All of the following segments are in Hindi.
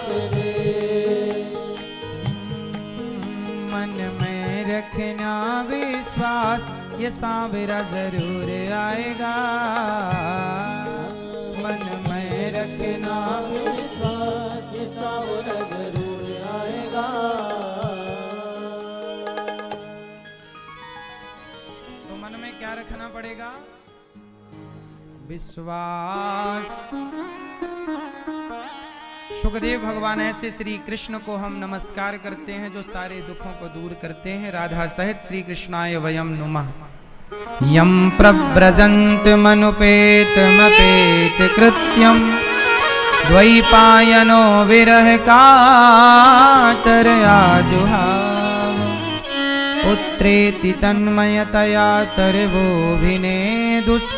करे। मन में रखना विश्वास, ये सांवरा जरूर आएगा। मन में रखना विश्वास, ये सांवरा जरूर आएगा। तो मन में क्या रखना पड़ेगा? विश्वास। सुखदेव भगवान ऐसे श्री कृष्ण को हम नमस्कार करते हैं जो सारे दुखों को दूर करते हैं। राधा सहित श्री कृष्णाय वयम नुमः। यम प्रव्रजन्त मनुपेतमपेत कृत्यम, द्वैपायनो विरह कातरया जुहाव। पुत्रेति तन्मयतया तरवोभिनेदुस्।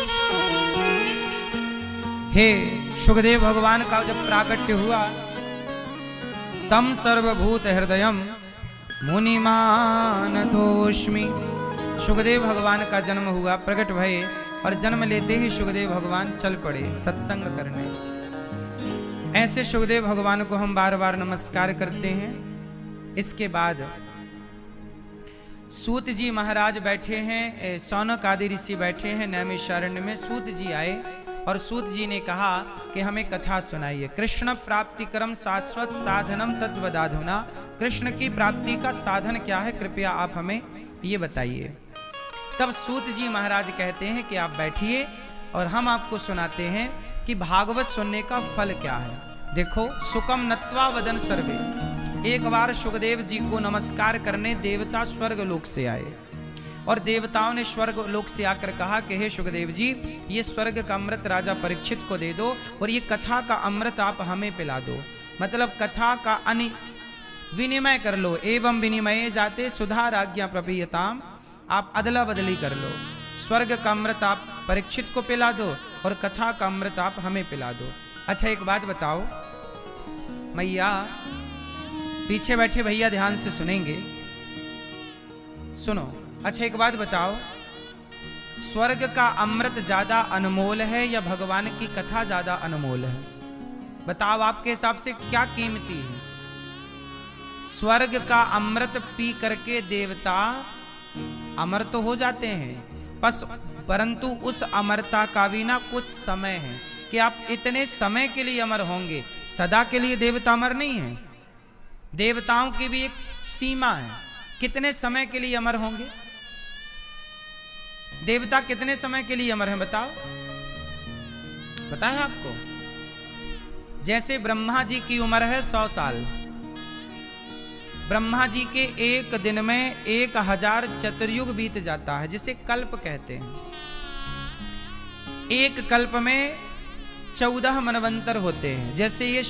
हे सुखदेव भगवान का जब प्राकट्य हुआ, तम सर्वभूत हृदयम मुनिमानतोस्मि। सुखदेव भगवान का जन्म हुआ, प्रकट भये, और जन्म लेते ही सुखदेव भगवान चल पड़े सत्संग करने। ऐसे सुखदेव भगवान को हम बार बार नमस्कार करते हैं। इसके बाद सूत जी महाराज बैठे हैं, सौनक आदि ऋषि बैठे हैं नैमिषारण्य में। सूत जी आए और सूत जी ने कहा कि हमें कथा सुनाइए। कृष्ण प्राप्ति क्रम शाश्वत साधनम तत्वदाधुना। कृष्ण की प्राप्ति का साधन क्या है, कृपया आप हमें ये बताइए। तब सूत जी महाराज कहते हैं कि आप बैठिए और हम आपको सुनाते हैं कि भागवत सुनने का फल क्या है। देखो, सुकम नत्वा वदन सर्वे। एक बार सुखदेव जी को नमस्कार करने देवता स्वर्ग लोक से आए और देवताओं ने स्वर्ग लोक से आकर कहा कि हे सुखदेव जी, ये स्वर्ग का अमृत राजा परीक्षित को दे दो और ये कथा का अमृत आप हमें पिला दो। मतलब कथा का विनिमय कर लो। एवं विनिमय जाते सुधा राज्ञा प्रपीयताम। आप अदला बदली कर लो। स्वर्ग का अमृत आप परीक्षित को पिला दो और कथा का अमृत आप हमें पिला दो। अच्छा, एक बात बताओ मैया, पीछे बैठे भैया ध्यान से सुनेंगे, सुनो। अच्छा, एक बात बताओ, स्वर्ग का अमृत ज्यादा अनमोल है या भगवान की कथा ज्यादा अनमोल है? बताओ, आपके हिसाब से क्या कीमती है? स्वर्ग का अमृत पी करके देवता अमर तो हो जाते हैं, परंतु उस अमरता का भी ना कुछ समय है कि आप इतने समय के लिए अमर होंगे। सदा के लिए देवता अमर नहीं है। देवताओं की भी एक सीमा है, कितने समय के लिए अमर होंगे। देवता कितने समय के लिए अमर हैं बताओ? पता है आपको? जैसे ब्रह्मा जी की उम्र है 100 साल। ब्रह्मा जी के एक दिन में 1000 चतुर्युग बीत जाता है, जिसे कल्प कहते हैं। एक कल्प में 14 मनवंतर होते हैं। जैसे ये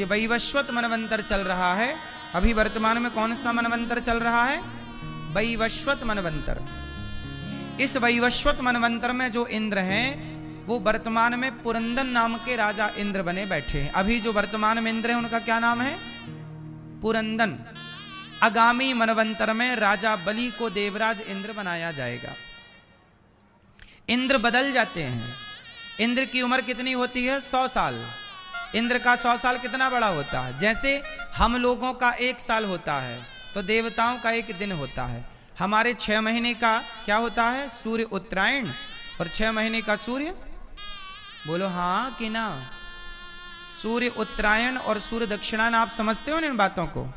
वैवस्वत मनवंतर चल रहा है, अभी वर्तमान में कौन सा मनवंतर चल रहा है? वैवस्वत मनवंतर। इस वैवस्वत मनवंतर में जो इंद्र हैं वो वर्तमान में पुरंदन नाम के राजा इंद्र बने बैठे हैं। अभी जो वर्तमान में इंद्र हैं उनका क्या नाम है? पुरंदन। आगामी मनवंतर में राजा बलि को देवराज इंद्र बनाया जाएगा। इंद्र बदल जाते हैं। इंद्र की उम्र कितनी होती है? 100 साल। इंद्र का 100 साल कितना बड़ा होता है? जैसे हम लोगों का 1 साल होता है तो देवताओं का 1 दिन होता है। हमारे 6 महीने का क्या होता है? सूर्य उत्तरायण। और 6 महीने का सूर्य, बोलो हाँ कि ना? सूर्य उत्तरायण और सूर्य दक्षिणायन। आप समझते हो ना इन बातों को?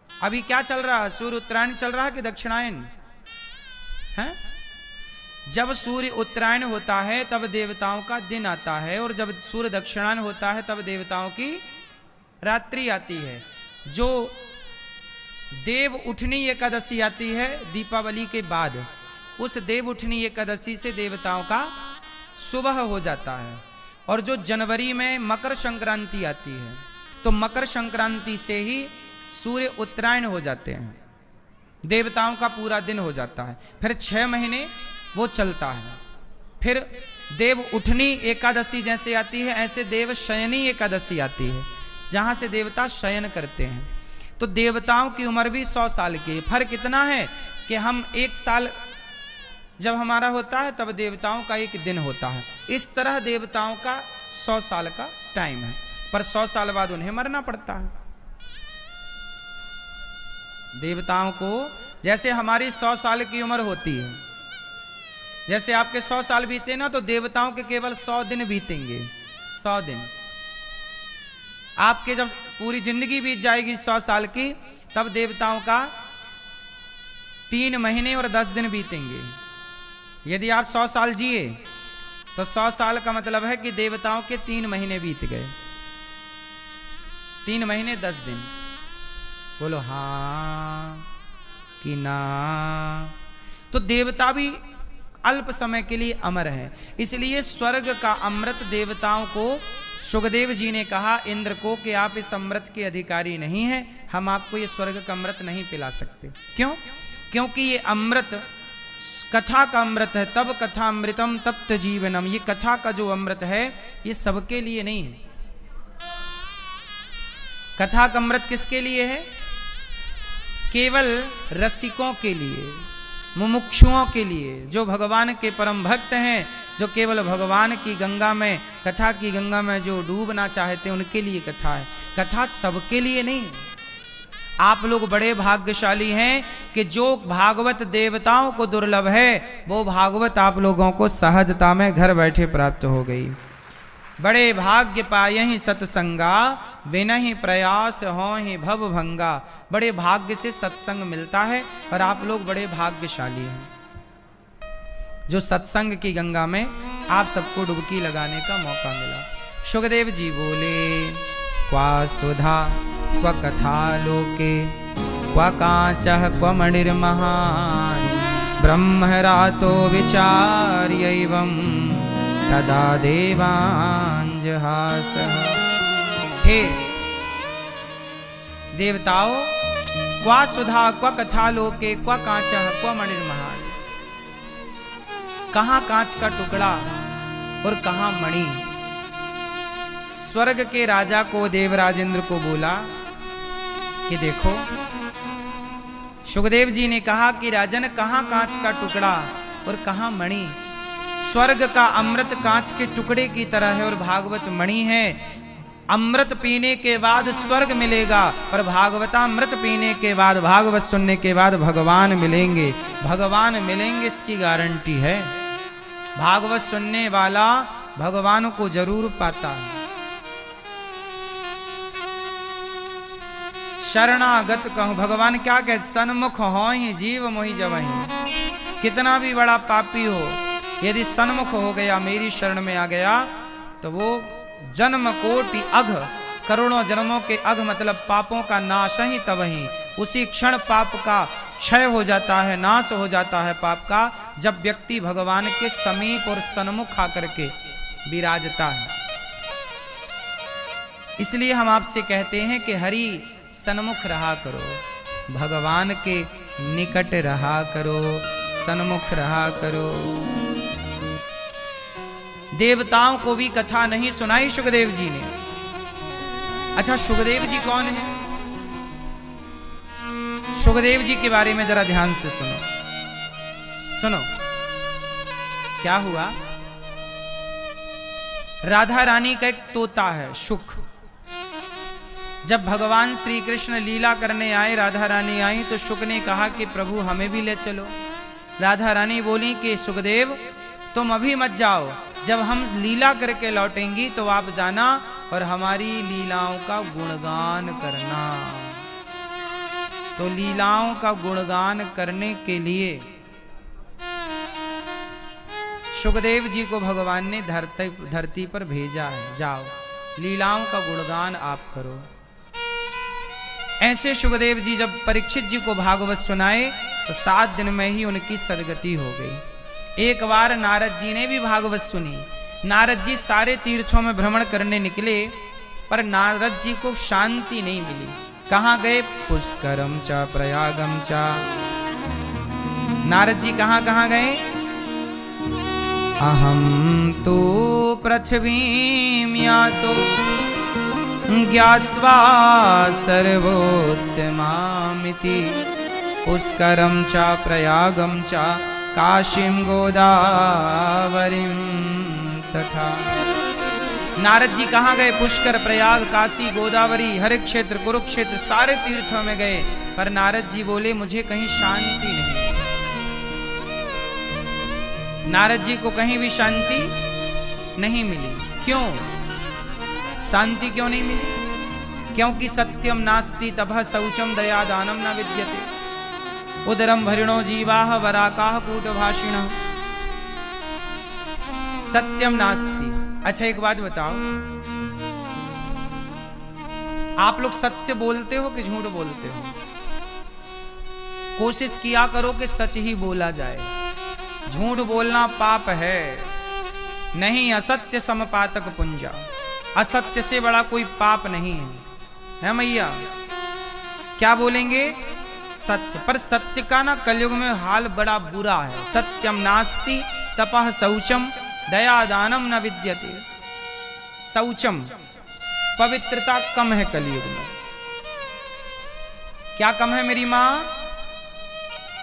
अभी क्या चल रहा है? सूर्य उत्तरायण चल रहा है कि दक्षिणायन है? जब सूर्य उत्तरायण होता है तब देवताओं का दिन आता है, और जब सूर्य दक्षिणायन होता है तब देवताओं की रात्रि आती है। जो देव उठनी एकादशी आती है दीपावली के बाद, उस देव उठनी एकादशी से देवताओं का सुबह हो जाता है। और जो जनवरी में मकर संक्रांति आती है तो मकर संक्रांति से ही सूर्य उत्तरायण हो जाते हैं, देवताओं का पूरा दिन हो जाता है। फिर 6 महीने वो चलता है। फिर देव उठनी एकादशी जैसे आती है, ऐसे देव शयनी एकादशी आती है, जहां से देवता शयन करते हैं। तो देवताओं की उम्र भी 100 साल की है। फर्क कितना है कि हम 1 साल जब हमारा होता है तब देवताओं का 1 दिन होता है। इस तरह देवताओं का 100 साल का टाइम है। पर 100 साल बाद उन्हें मरना पड़ता है। देवताओं को जैसे हमारी 100 साल की उम्र होती है, जैसे आपके 100 साल बीते ना, तो देवताओं के केवल 100 दिन बीतेंगे। 100 दिन। आपके जब पूरी जिंदगी बीत जाएगी 100 साल की, तब देवताओं का 3 महीने और 10 दिन बीतेंगे। यदि आप 100 साल जिए तो 100 साल का मतलब है कि देवताओं के 3 महीने बीत गए। 3 महीने 10 दिन। बोलो हाँ कि ना। तो देवता भी अल्प समय के लिए अमर है। इसलिए स्वर्ग का अमृत देवताओं को, सुखदेव जी ने कहा इंद्र को कि आप इस अमृत के अधिकारी नहीं हैं, हम आपको ये स्वर्ग का अमृत नहीं पिला सकते। क्यों? क्योंकि ये अमृत कथा का अमृत है। तब कथा अमृतम तप्त जीवनम। ये कथा का जो अमृत है ये सबके लिए नहीं है। कथा का अमृत किसके लिए है? केवल रसिकों के लिए, मुमुक्षुओं के लिए, जो भगवान के परम भक्त हैं, जो केवल भगवान की गंगा में, कथा की गंगा में जो डूबना चाहते हैं, उनके लिए कथा है। कथा सबके लिए नहीं। आप लोग बड़े भाग्यशाली हैं कि जो भागवत देवताओं को दुर्लभ है, वो भागवत आप लोगों को सहजता में घर बैठे प्राप्त हो गई। बड़े भाग्य पाए ही सत्संगा, बिना ही प्रयास हो ही भव भंगा। बड़े भाग्य से सत्संग मिलता है और आप लोग बड़े भाग्यशाली हैं जो सत्संग की गंगा में आप सबको डुबकी लगाने का मौका मिला। सुखदेव जी बोले, क्वा सुधा क्व कथा लोके क्व कांचः क्व मणिर्महान् ब्रह्मरातो विचार्यैवं तदा देवांजहासः। हे देवताओं, क्वा सुधा क्व कथा लोके क्व कांचः क्व मणिर्महान्। कहां कांच का टुकड़ा और कहां मणि। स्वर्ग के राजा को, देवराजेंद्र को बोला कि देखो, सुखदेव जी ने कहा कि राजन कहां कांच का टुकड़ा और कहां मणि। स्वर्ग का अमृत कांच के टुकड़े की तरह है और भागवत मणि है। अमृत पीने के बाद स्वर्ग मिलेगा और भागवतामृत पीने के बाद, भागवत सुनने के बाद भगवान मिलेंगे। भगवान मिलेंगे इसकी गारंटी है। भागवत सुनने वाला भगवान को जरूर पाता है। शरणागत कहूं, भगवान क्या कहते, सन्मुख हो ही जीव मोहि जवहीं। कितना भी बड़ा पापी हो, यदि सन्मुख हो गया, मेरी शरण में आ गया, तो वो जन्म कोटि अघ, करोड़ों जन्मों के अघ मतलब पापों का नाश ही तबही। उसी क्षण पाप का क्षय हो जाता है, नाश हो जाता है पाप का, जब व्यक्ति भगवान के समीप और सन्मुख आकर के विराजता है। इसलिए हम आपसे कहते हैं कि हरि सन्मुख रहा करो, भगवान के निकट रहा करो, सन्मुख रहा करो। देवताओं को भी कथा नहीं सुनाई सुखदेव जी ने। अच्छा, सुखदेव जी कौन है? सुखदेव जी के बारे में जरा ध्यान से सुनो। सुनो क्या हुआ। राधा रानी का एक तोता है सुख। जब भगवान श्री कृष्ण लीला करने आए, राधा रानी आई, तो शुक ने कहा कि प्रभु हमें भी ले चलो। राधा रानी बोली कि सुखदेव तुम अभी मत जाओ, जब हम लीला करके लौटेंगी तो आप जाना और हमारी लीलाओं का गुणगान करना। तो लीलाओं का गुणगान करने के लिए सुखदेव जी को भगवान ने धरती पर भेजा है। जाओ लीलाओं का गुणगान आप करो। ऐसे सुखदेव जी जब परीक्षित जी को भागवत सुनाए तो 7 दिन में ही उनकी सदगति हो गई। एक बार नारद जी ने भी भागवत सुनी। नारद जी सारे तीर्थों में भ्रमण करने निकले, पर नारद जी को शांति नहीं मिली। कहाँ गए? पुष्करम च प्रयागम च। नारद जी कहाँ कहाँ गए? अहम तो पृथ्वीं यातो ज्ञात्वा सर्वोत्तमामिति। पुष्करम च प्रयागम च काशीं गोदावरीं तथा। नारद जी कहाँ गए? पुष्कर, प्रयाग, काशी, गोदावरी, हर क्षेत्र, कुरुक्षेत्र, सारे तीर्थों में गए, पर नारद जी बोले मुझे कहीं शांति नहीं। नारद जी को कहीं भी शांति नहीं मिली। क्यों शांति क्यों नहीं मिली? क्योंकि सत्यम नास्ति तपः शौचम दया दानम न विद्यते, उदरम भरिणो जीवाः वराकाः कूटभाषिणः। सत्यम नास्ति। अच्छा एक बात बताओ, आप लोग सत्य बोलते हो कि झूठ बोलते हो? कोशिश किया करो कि सच ही बोला जाए। झूठ बोलना पाप है। नहीं असत्य समपातक पुंजा, असत्य से बड़ा कोई पाप नहीं है मैया? क्या बोलेंगे? सत्य। पर सत्य का ना कलयुग में हाल बड़ा बुरा है। सत्यम नास्ति तपः शौचम दया दानम न विद्यते। शौचम पवित्रता कम है कलयुग में। क्या कम है मेरी मां?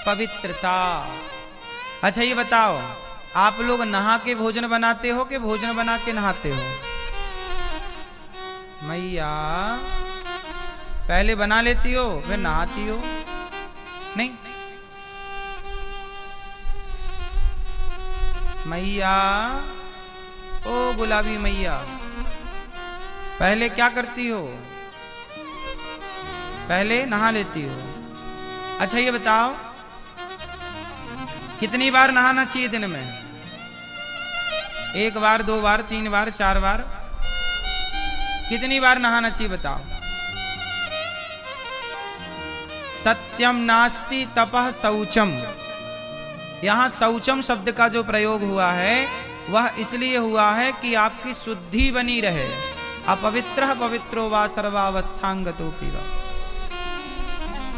पवित्रता। अच्छा ये बताओ, आप लोग नहा के भोजन बनाते हो कि भोजन बना के नहाते हो? मैया पहले बना लेती हो फिर नहाती हो? नहीं मैया, ओ गुलाबी मैया, पहले क्या करती हो? पहले नहा लेती हो। अच्छा ये बताओ, कितनी बार नहाना चाहिए दिन में? 1 बार, 2 बार, 3 बार, 4 बार? कितनी बार नहाना चाहिए बताओ? सत्यम नास्ति तपः शौचम। यहां शौचम शब्द का जो प्रयोग हुआ है वह इसलिए हुआ है कि आपकी शुद्धि बनी रहे। अपवित्रः पवित्रो वा सर्वावस्थांगतोऽपि वा।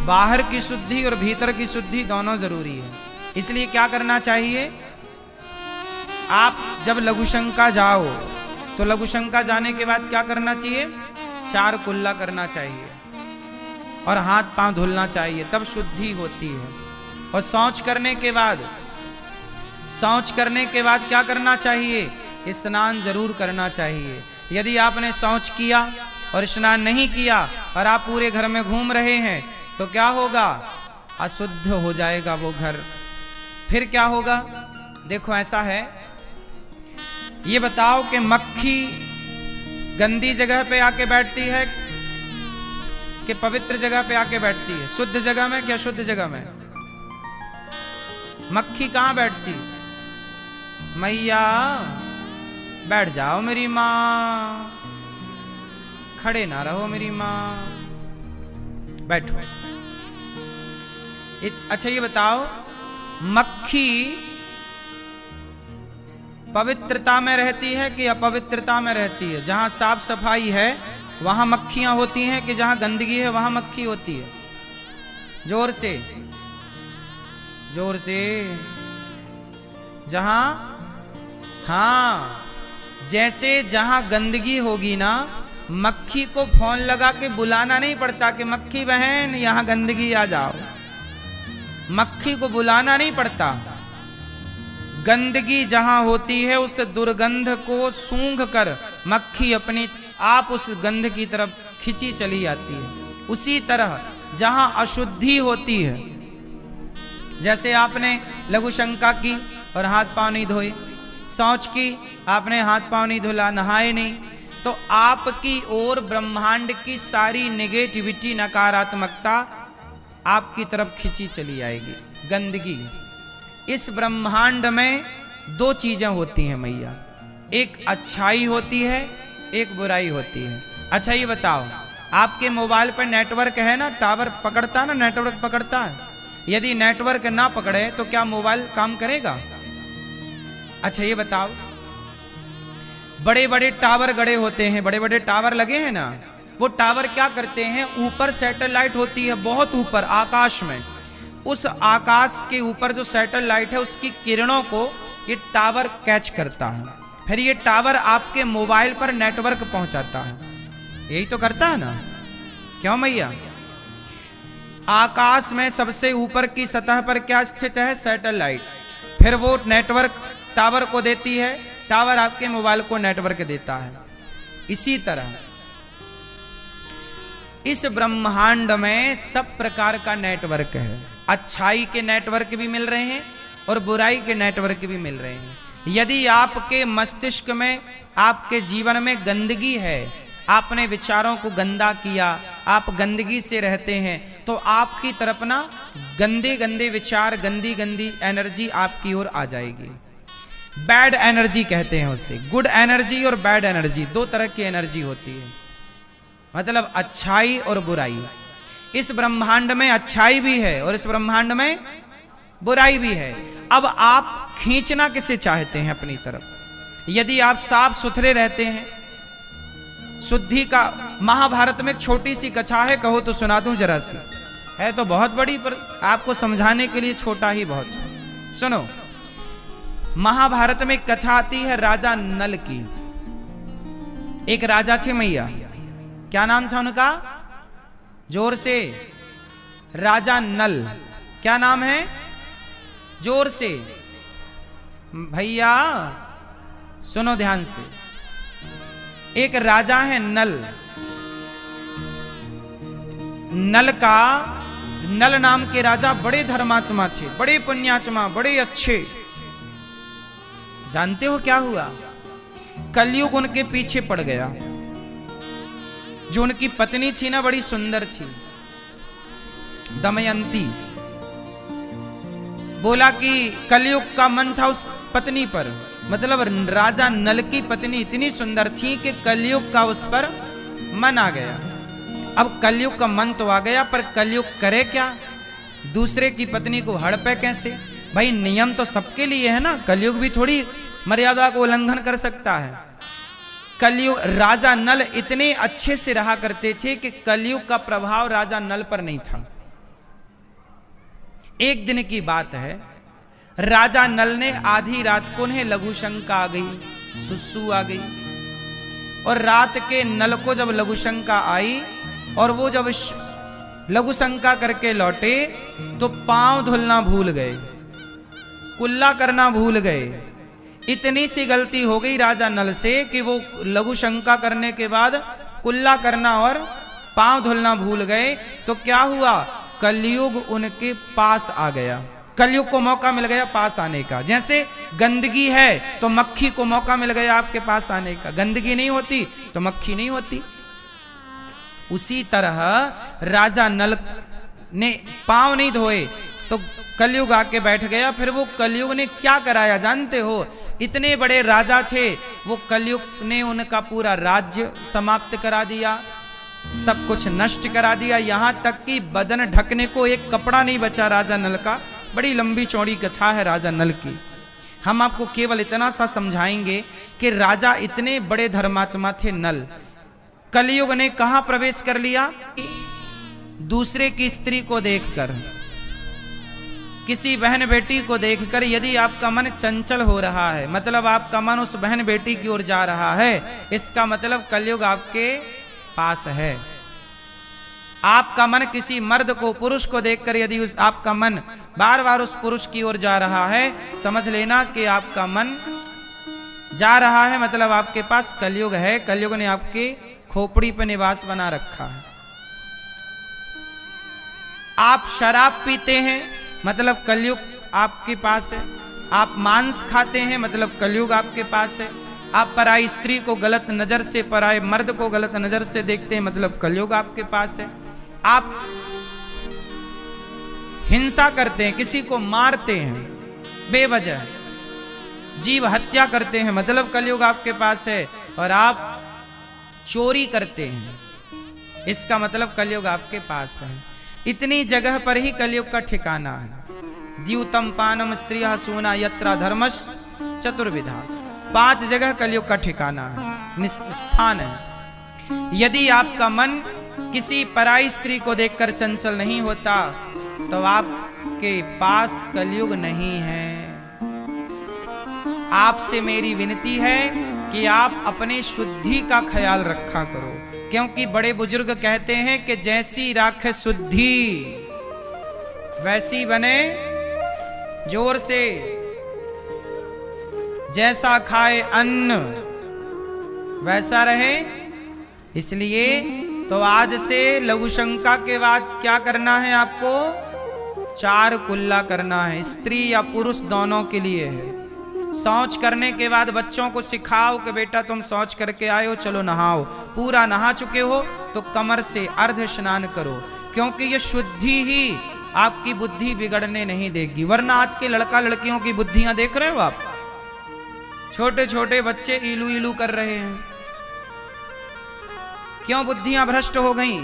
बाहर की शुद्धि और भीतर की शुद्धि दोनों जरूरी है। इसलिए क्या करना चाहिए? आप जब लघुशंका जाओ तो लघुशंका जाने के बाद क्या करना चाहिए? 4 कुल्ला करना चाहिए और हाथ पांव धुलना चाहिए, तब शुद्धि होती है। और शौच करने के बाद क्या करना चाहिए? स्नान जरूर करना चाहिए। यदि आपने शौच किया और स्नान नहीं किया और आप पूरे घर में घूम रहे हैं तो क्या होगा? अशुद्ध हो जाएगा वो घर। फिर क्या होगा? देखो ऐसा है, ये बताओ कि मक्खी गंदी जगह पे आके बैठती है कि पवित्र जगह पे आके बैठती है? शुद्ध जगह में क्या शुद्ध जगह में? मक्खी कहां बैठती? मैया बैठ जाओ मेरी मां, खड़े ना रहो मेरी मां, बैठो। अच्छा ये बताओ, मक्खी पवित्रता में रहती है कि अपवित्रता में रहती है? जहां साफ सफाई है वहां मक्खियां होती हैं कि जहां गंदगी है वहां मक्खी होती है? जोर से, जोर से। जहां, हाँ, जैसे जहां गंदगी होगी ना, मक्खी को फोन लगा के बुलाना नहीं पड़ता कि मक्खी बहन यहां गंदगी आ जाओ। मक्खी को बुलाना नहीं पड़ता। गंदगी जहां होती है उस दुर्गंध को सूंघ कर मक्खी अपनी आप उस गंध की तरफ खिंची चली जाती है। उसी तरह जहां अशुद्धि होती है, जैसे आपने लघुशंका की और हाथ पांव नहीं धोए, शौच की आपने हाथ पांव नहीं धुला, नहाए नहीं, तो आपकी ओर ब्रह्मांड की सारी नेगेटिविटी, नकारात्मकता आपकी तरफ खिंची चली आएगी। गंदगी। इस ब्रह्मांड में 2 चीजें होती हैं मैया, एक अच्छाई होती है, एक बुराई होती है। अच्छा ये बताओ, आपके मोबाइल पर नेटवर्क है ना, टावर पकड़ता ना, नेटवर्क पकड़ता है। यदि नेटवर्क ना पकड़े तो क्या मोबाइल काम करेगा? अच्छा ये बताओ, बड़े बड़े टावर गड़े होते हैं, बड़े बड़े टावर लगे हैं ना, वो टावर क्या करते हैं? ऊपर सैटेलाइट होती है, बहुत ऊपर आकाश में। उस आकाश के ऊपर जो सैटेलाइट है उसकी किरणों को ये टावर कैच करता है, फिर ये टावर आपके मोबाइल पर नेटवर्क पहुंचाता है। यही तो करता है ना, क्यों मैया? आकाश में सबसे ऊपर की सतह पर क्या स्थित है? सैटेलाइट। फिर वो नेटवर्क टावर को देती है, टावर आपके मोबाइल को नेटवर्क देता है। इसी तरह इस ब्रह्मांड में सब प्रकार का नेटवर्क है। अच्छाई के नेटवर्क भी मिल रहे हैं और बुराई के नेटवर्क भी मिल रहे हैं। यदि आपके मस्तिष्क में, आपके जीवन में गंदगी है, आपने विचारों को गंदा किया, आप गंदगी से रहते हैं, तो आपकी तरफ ना गंदे गंदे विचार, गंदी गंदी एनर्जी आपकी ओर आ जाएगी। बैड एनर्जी कहते हैं उसे। गुड एनर्जी और बैड एनर्जी, दो तरह की एनर्जी होती है, मतलब अच्छाई और बुराई। इस ब्रह्मांड में अच्छाई भी है और इस ब्रह्मांड में बुराई भी है। अब आप खींचना किसे चाहते हैं अपनी तरफ? यदि आप साफ सुथरे रहते हैं, शुद्धि का, महाभारत में एक छोटी सी कथा है, कहो तो सुना दूं जरा सी, है तो बहुत बड़ी पर आपको समझाने के लिए छोटा ही बहुत। सुनो, महाभारत में एक कथा आती है राजा नल की। एक राजा थे मैया, क्या नाम था उनका? जोर से, राजा नल। क्या नाम है? जोर से भैया सुनो ध्यान से। एक राजा है नल। नल नाम के राजा बड़े धर्मात्मा थे, बड़े पुण्यात्मा, बड़े अच्छे। जानते हो क्या हुआ? कलयुग उनके पीछे पड़ गया। जो उनकी पत्नी थी ना, बड़ी सुंदर थी, दमयंती। बोला कि कलयुग का मन था उस पत्नी पर, मतलब राजा नल की पत्नी इतनी सुंदर थी कि कलयुग का उस पर मन आ गया। अब कलयुग का मन तो आ गया, पर कलयुग करे क्या? दूसरे की पत्नी को हड़पे कैसे? भाई नियम तो सबके लिए है ना, कलयुग भी थोड़ी मर्यादा को उल्लंघन कर सकता है। कलयुग, राजा नल इतने अच्छे से रहा करते थे कि कलयुग का प्रभाव राजा नल पर नहीं था। एक दिन की बात है, राजा नल ने आधी रात को उन्हें लघु शंका आ गई, सुसु आ गई। और रात के नल को जब लघु शंका आई और वो जब लघु शंका करके लौटे तो पांव धुलना भूल गए, कुल्ला करना भूल गए। इतनी सी गलती हो गई राजा नल से कि वो लघु शंका करने के बाद कुल्ला करना और पांव धुलना भूल गए। तो क्या हुआ? कलयुग उनके पास आ गया। कलयुग को मौका मिल गया पास आने का। जैसे गंदगी है तो मक्खी को मौका मिल गया आपके पास आने का, गंदगी नहीं होती तो मक्खी नहीं होती। उसी तरह राजा नल ने पांव नहीं धोए तो कलयुग आके बैठ गया। फिर वो कलयुग ने क्या कराया जानते हो? इतने बड़े राजा थे, वो कलयुग ने उनका पूरा राज्य समाप्त करा दिया, सब कुछ नष्ट करा दिया। यहां तक कि बदन ढकने को एक कपड़ा नहीं बचा राजा नल का। बड़ी लंबी चौड़ी कथा है राजा नल की। हम आपको केवल इतना सा समझाएंगे कि राजा इतने बड़े धर्मात्मा थे नल। कलयुग ने कहां प्रवेश कर लिया? दूसरे की स्त्री को देखकर, किसी बहन बेटी को देखकर यदि आपका मन चंचल हो रहा है, मतलब आपका मन उस बहन बेटी की ओर जा रहा है, इसका मतलब कलयुग आपके पास है। आपका मन किसी मर्द को, पुरुष को देखकर यदि आपका मन बार बार उस पुरुष की ओर जा रहा है, समझ लेना कि आपका मन जा रहा है, मतलब आपके पास कलयुग है। कलयुग ने आपके खोपड़ी पर निवास बना रखा है। आप शराब पीते हैं, मतलब कलयुग आपके पास है। आप मांस खाते हैं, मतलब कलयुग आपके पास है। आप पराई स्त्री को गलत नजर से, पराए मर्द को गलत नजर से देखते हैं, मतलब कलयुग आपके पास है। आप हिंसा करते हैं, किसी को मारते हैं बेवजह, जीव हत्या करते हैं, मतलब कलयुग आपके पास है। और आप चोरी करते हैं, इसका मतलब कलयुग आपके पास है। इतनी जगह पर ही कलयुग का ठिकाना है। द्यूतम पानम स्त्रियः सूना यत्रा धर्मस् चतुर्विधा। 5 जगह कलयुग का ठिकाना है, स्थान है। यदि आपका मन किसी पराई स्त्री को देखकर चंचल नहीं होता तो आपके पास कलयुग नहीं है। आपसे मेरी विनती है कि आप अपने शुद्धि का ख्याल रखा करो, क्योंकि बड़े बुजुर्ग कहते हैं कि जैसी राखे शुद्धि वैसी बने, जोर से, जैसा खाए अन्न वैसा रहे। इसलिए तो आज से लघु शंका के बाद क्या करना है आपको? 4 कुल्ला करना है, स्त्री या पुरुष दोनों के लिए है। शौच करने के बाद बच्चों को सिखाओ कि बेटा तुम शौच करके आए हो, चलो नहाओ। पूरा नहा चुके हो तो कमर से अर्ध स्नान करो, क्योंकि ये शुद्धि ही आपकी बुद्धि बिगड़ने नहीं देगी। वरना आज के लड़का लड़कियों की बुद्धियां देख रहे हो आप, छोटे छोटे बच्चे इलू इलू कर रहे हैं। क्यों बुद्धियां भ्रष्ट हो गई?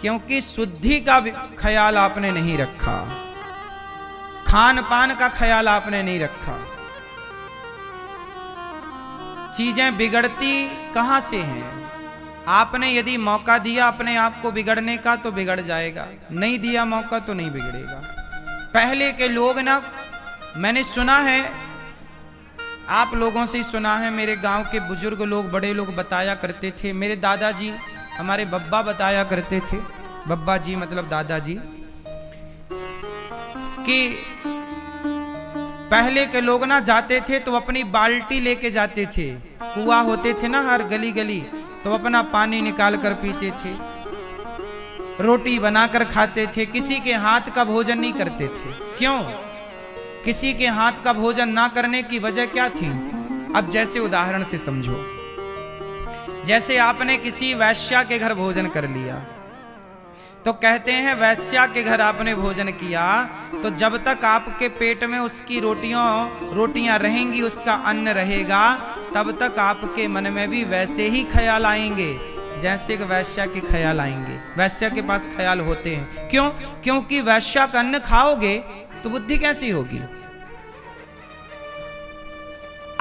क्योंकि शुद्धि का ख्याल आपने नहीं रखा, खान पान का ख्याल आपने नहीं रखा। चीजें बिगड़ती कहां से हैं? आपने यदि मौका दिया अपने आप को बिगड़ने का तो बिगड़ जाएगा, नहीं दिया मौका तो नहीं बिगड़ेगा। पहले के लोग ना, मैंने सुना है, आप लोगों से ही सुना है, मेरे गांव के बुजुर्ग लोग, बड़े लोग बताया करते थे, मेरे दादाजी, हमारे बब्बा बताया करते थे, बब्बा जी मतलब दादाजी, कि पहले के लोग ना जाते थे तो अपनी बाल्टी लेके जाते थे। कुआं होते थे ना हर गली गली, तो अपना पानी निकाल कर पीते थे, रोटी बनाकर खाते थे, किसी के हाथ का भोजन नहीं करते थे। क्यों? किसी के हाथ का भोजन ना करने की वजह क्या थी? अब जैसे उदाहरण से समझो, जैसे आपने किसी वैश्या के घर भोजन कर लिया, तो कहते हैं वैश्या के घर आपने भोजन किया तो जब तक आपके पेट में उसकी रोटियां रहेंगी, उसका अन्न रहेगा, तब तक आपके मन में भी वैसे ही ख्याल आएंगे जैसे कि वैश्या के ख्याल आएंगे। वैश्या के पास ख्याल होते हैं। क्यों? क्योंकि वैश्या का अन्न खाओगे तो बुद्धि कैसी होगी?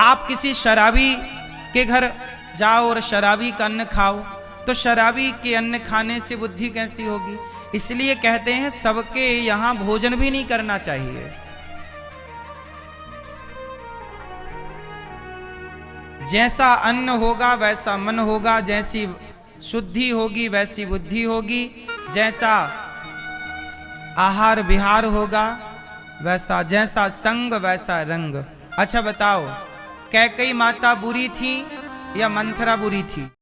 आप किसी शराबी के घर जाओ और शराबी का अन्न खाओ तो शराबी के अन्न खाने से बुद्धि कैसी होगी? इसलिए कहते हैं सबके यहां भोजन भी नहीं करना चाहिए। जैसा अन्न होगा वैसा मन होगा, जैसी शुद्धि होगी वैसी बुद्धि होगी, जैसा आहार विहार होगा वैसा, जैसा संग वैसा रंग। अच्छा बताओ, कैकेयी माता बुरी थी या मंथरा बुरी थी?